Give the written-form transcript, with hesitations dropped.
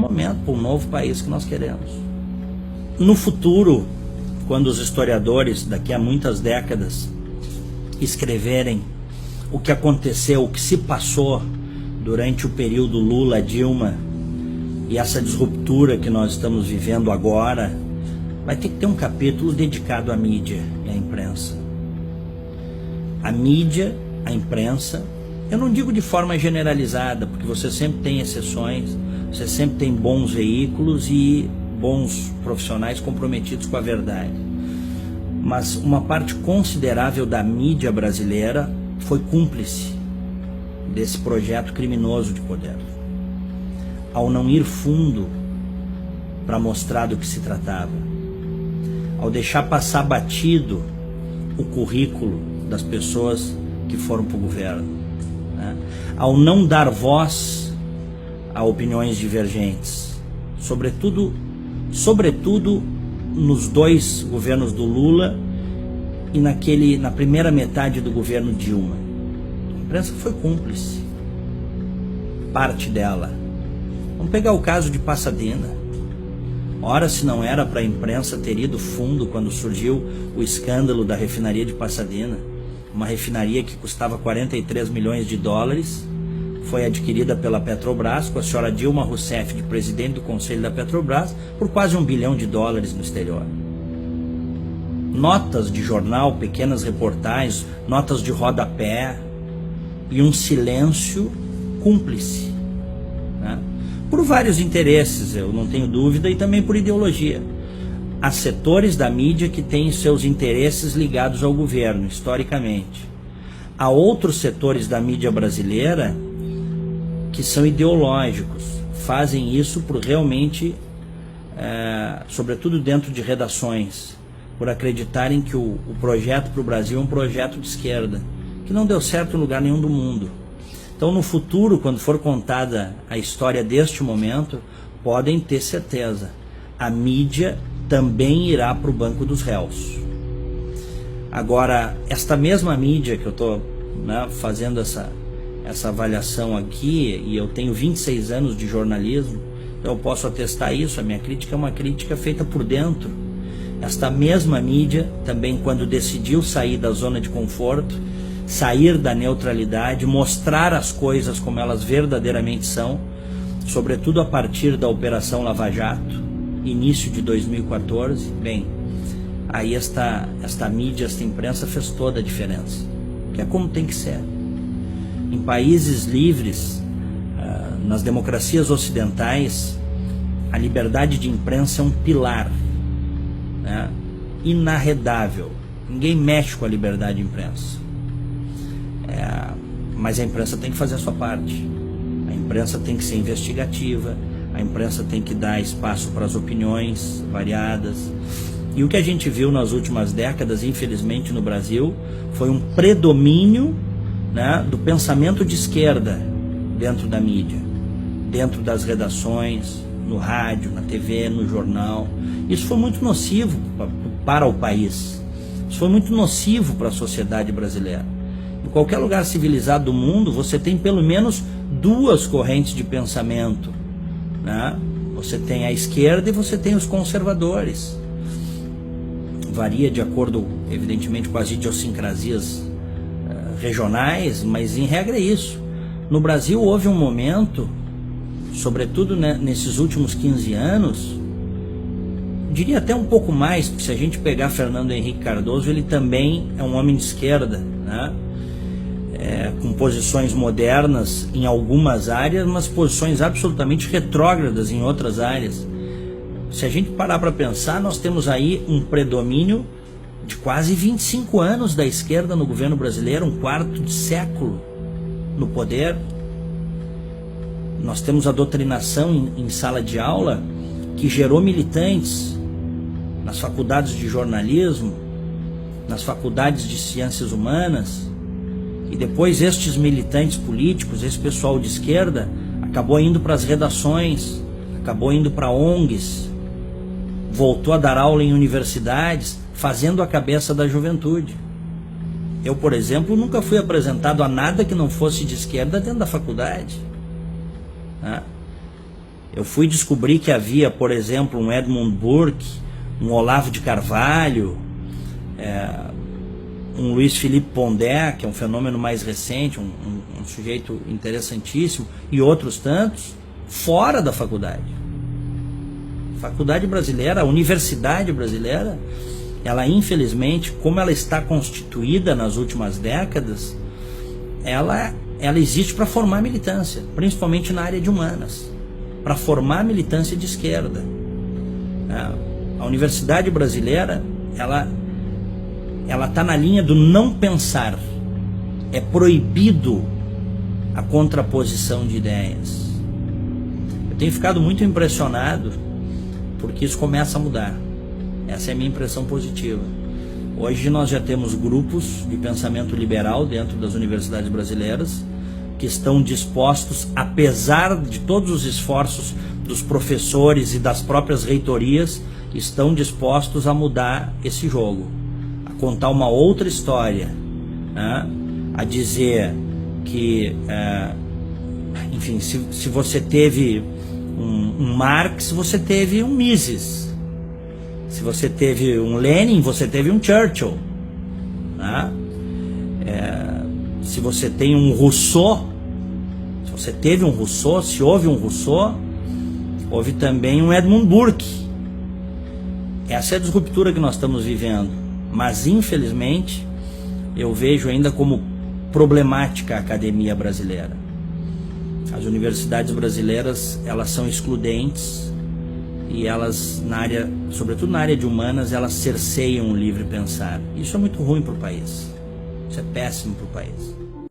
momento para um novo país que nós queremos. No futuro, quando os historiadores, daqui a muitas décadas, escreverem o que aconteceu, o que se passou durante o período Lula-Dilma e essa disruptura que nós estamos vivendo agora, vai ter que ter um capítulo dedicado à mídia e à imprensa. A mídia, a imprensa, eu não digo de forma generalizada, porque você sempre tem exceções, você sempre tem bons veículos e bons profissionais comprometidos com a verdade. Mas uma parte considerável da mídia brasileira foi cúmplice desse projeto criminoso de poder, ao não ir fundo para mostrar do que se tratava, ao deixar passar batido o currículo das pessoas que foram para o governo, né? Ao não dar voz a opiniões divergentes, sobretudo nos dois governos do Lula e na primeira metade do governo Dilma. A imprensa foi cúmplice, parte dela. Vamos pegar o caso de Passadina. Ora, se não era para a imprensa ter ido fundo quando surgiu o escândalo da refinaria de Passadina, uma refinaria que custava 43 milhões de dólares, foi adquirida pela Petrobras, com a senhora Dilma Rousseff de presidente do conselho da Petrobras, por quase $1 bilhão no exterior. Notas de jornal, pequenas reportagens, notas de rodapé e um silêncio cúmplice, né? Por vários interesses, eu não tenho dúvida, e também por ideologia. Há setores da mídia que têm seus interesses ligados ao governo, historicamente. Há outros setores da mídia brasileira que são ideológicos, fazem isso por realmente, sobretudo dentro de redações, por acreditarem que o projeto para o Brasil é um projeto de esquerda, que não deu certo em lugar nenhum do mundo. Então, no futuro, quando for contada a história deste momento, podem ter certeza, a mídia também irá para o banco dos réus. Agora, esta mesma mídia que eu estou fazendo essa avaliação aqui, e eu tenho 26 anos de jornalismo, então eu posso atestar isso, a minha crítica é uma crítica feita por dentro. Esta mesma mídia também, quando decidiu sair da zona de conforto, sair da neutralidade, mostrar as coisas como elas verdadeiramente são, sobretudo a partir da Operação Lava Jato, início de 2014, bem, aí esta mídia, esta imprensa fez toda a diferença, que é como tem que ser. Em países livres, nas democracias ocidentais, a liberdade de imprensa é um pilar, né, inarredável. Ninguém mexe com a liberdade de imprensa. Mas a imprensa tem que fazer a sua parte. A imprensa tem que ser investigativa, a imprensa tem que dar espaço para as opiniões variadas. E o que a gente viu nas últimas décadas, infelizmente no Brasil, foi um predomínio, né, do pensamento de esquerda dentro da mídia, dentro das redações, no rádio, na TV, no jornal. Isso foi muito nocivo para o país. Isso foi muito nocivo para a sociedade brasileira. Em qualquer lugar civilizado do mundo, você tem pelo menos duas correntes de pensamento, né? Você tem a esquerda e você tem os conservadores. Varia de acordo, evidentemente, com as idiosincrasias regionais, mas em regra é isso. No Brasil houve um momento, sobretudo, né, nesses últimos 15 anos, diria até um pouco mais, porque se a gente pegar Fernando Henrique Cardoso, ele também é um homem de esquerda, né? Com posições modernas em algumas áreas, mas posições absolutamente retrógradas em outras áreas. Se a gente parar para pensar, nós temos aí um predomínio de quase 25 anos da esquerda no governo brasileiro, um quarto de século no poder. Nós temos a doutrinação em sala de aula que gerou militantes nas faculdades de jornalismo, nas faculdades de ciências humanas, e depois estes militantes políticos, esse pessoal de esquerda, acabou indo para as redações, acabou indo para ONGs, voltou a dar aula em universidades, fazendo a cabeça da juventude. Eu, por exemplo, nunca fui apresentado a nada que não fosse de esquerda dentro da faculdade, né? Eu fui descobrir que havia, por exemplo, um Edmund Burke, um Olavo de Carvalho, um Luiz Felipe Pondé, que é um fenômeno mais recente, um sujeito interessantíssimo, e outros tantos, fora da faculdade. A faculdade brasileira, a universidade brasileira, ela infelizmente, como ela está constituída nas últimas décadas, ela existe para formar militância, principalmente na área de humanas, para formar militância de esquerda. A universidade brasileira, ela está na linha do não pensar. É proibido a contraposição de ideias. Eu tenho ficado muito impressionado porque isso começa a mudar. Essa é a minha impressão positiva. Hoje nós já temos grupos de pensamento liberal dentro das universidades brasileiras que estão dispostos, apesar de todos os esforços dos professores e das próprias reitorias, estão dispostos a mudar esse jogo, a contar uma outra história, né? A dizer que, enfim, se você teve um Marx, você teve um Mises. Se você teve um Lenin, você teve um Churchill, né? Se você tem um Rousseau, se você teve um Rousseau, se houve um Rousseau, houve também um Edmund Burke. Essa é a disruptura que nós estamos vivendo, mas infelizmente eu vejo ainda como problemática a academia brasileira. As universidades brasileiras, elas são excludentes e elas, sobretudo na área de humanas, elas cerceiam o livre pensar. Isso é muito ruim para o país, isso é péssimo para o país.